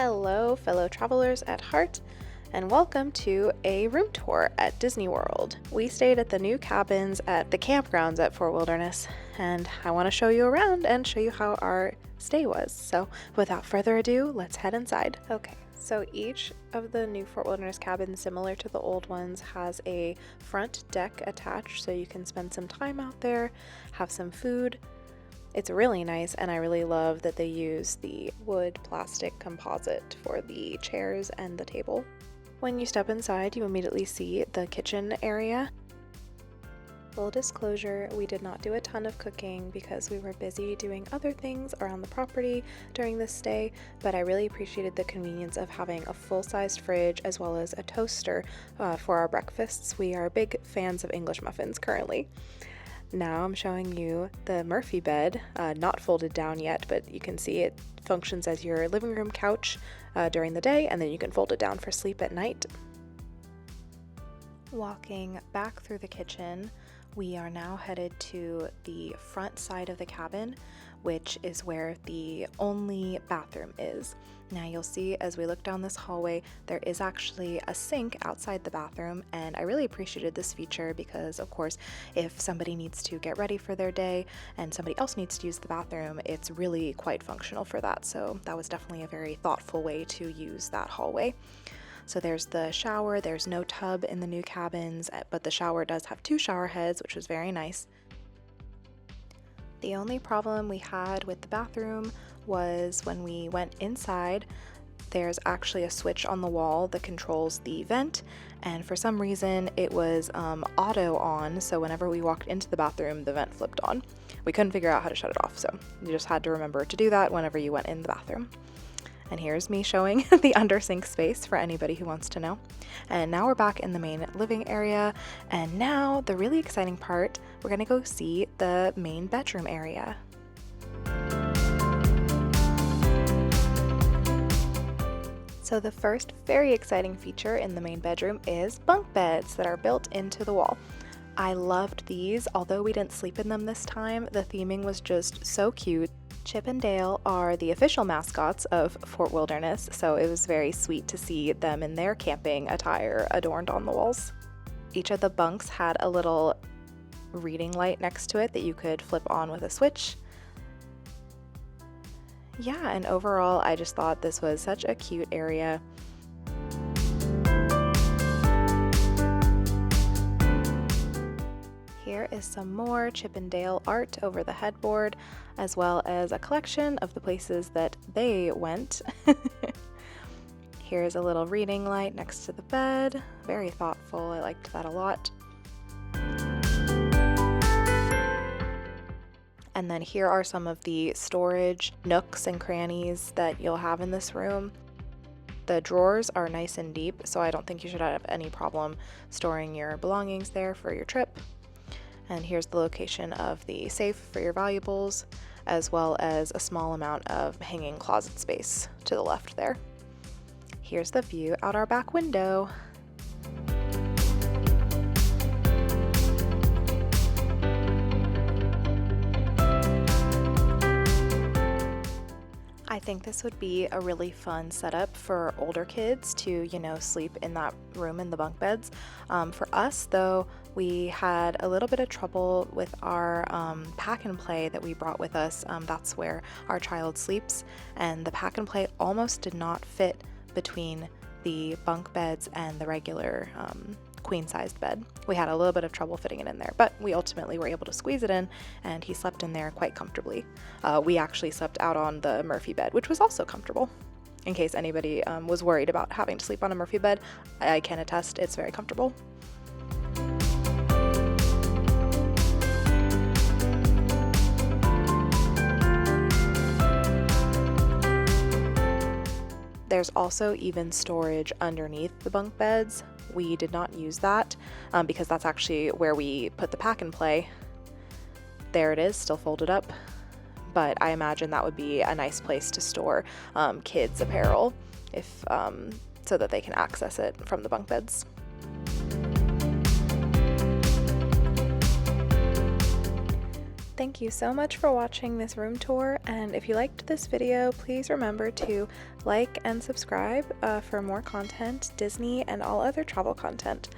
Hello, fellow travelers at heart, and welcome to a room tour at Disney World. We stayed at the new cabins at the campgrounds at Fort Wilderness, and I want to show you around and show you how our stay was. So without further ado, let's head inside. Okay, so each of the new Fort Wilderness cabins, similar to the old ones, has a front deck attached so you can spend some time out there, have some food. It's really nice, and I really love that they use the wood plastic composite for the chairs and the table. When you step inside, you immediately see the kitchen area. Full disclosure, we did not do a ton of cooking because we were busy doing other things around the property during this stay, but I really appreciated the convenience of having a full-sized fridge as well as a toaster for our breakfasts. We are big fans of English muffins currently. Now I'm showing you the Murphy bed, not folded down yet, but you can see it functions as your living room couch during the day, and then you can fold it down for sleep at night. Walking back through the kitchen, we are now headed to the front side of the cabin, which is where the only bathroom is. Now you'll see as we look down this hallway, there is actually a sink outside the bathroom, and I really appreciated this feature because, of course, if somebody needs to get ready for their day and somebody else needs to use the bathroom, it's really quite functional for that. So that was definitely a very thoughtful way to use that hallway. So there's the shower. There's no tub in the new cabins, but the shower does have 2 shower heads, which was very nice. The only problem we had with the bathroom was when we went inside, there's actually a switch on the wall that controls the vent, and for some reason it was auto on, so whenever we walked into the bathroom, the vent flipped on. We couldn't figure out how to shut it off, so you just had to remember to do that whenever you went in the bathroom. And here's me showing the under sink space for anybody who wants to know. And now we're back in the main living area, and now the really exciting part, we're gonna go see the main bedroom area. So the first very exciting feature in the main bedroom is bunk beds that are built into the wall. I loved these, although we didn't sleep in them this time. The theming was just so cute. Chip and Dale are the official mascots of Fort Wilderness, so it was very sweet to see them in their camping attire adorned on the walls. Each of the bunks had a little reading light next to it that you could flip on with a switch. Yeah, and overall, I just thought this was such a cute area. Here is some more Chip and Dale art over the headboard, as well as a collection of the places that they went. Here's a little reading light next to the bed. Very thoughtful. I liked that a lot. And then here are some of the storage nooks and crannies that you'll have in this room. The drawers are nice and deep, so I don't think you should have any problem storing your belongings there for your trip. And here's the location of the safe for your valuables, as well as a small amount of hanging closet space to the left there. Here's the view out our back window. I think this would be a really fun setup for older kids to, sleep in that room in the bunk beds. For us, though, we had a little bit of trouble with our pack and play that we brought with us. That's where our child sleeps, and the pack and play almost did not fit between the bunk beds and the regular queen-sized bed. We had a little bit of trouble fitting it in there, but we ultimately were able to squeeze it in, and he slept in there quite comfortably. We actually slept out on the Murphy bed, which was also comfortable. In case anybody was worried about having to sleep on a Murphy bed, I can attest it's very comfortable. There's also even storage underneath the bunk beds. We did not use that because that's actually where we put the pack and play. There it is, still folded up. But I imagine that would be a nice place to store kids' apparel if so that they can access it from the bunk beds. Thank you so much for watching this room tour, and if you liked this video, please remember to like and subscribe for more content, Disney and all other travel content.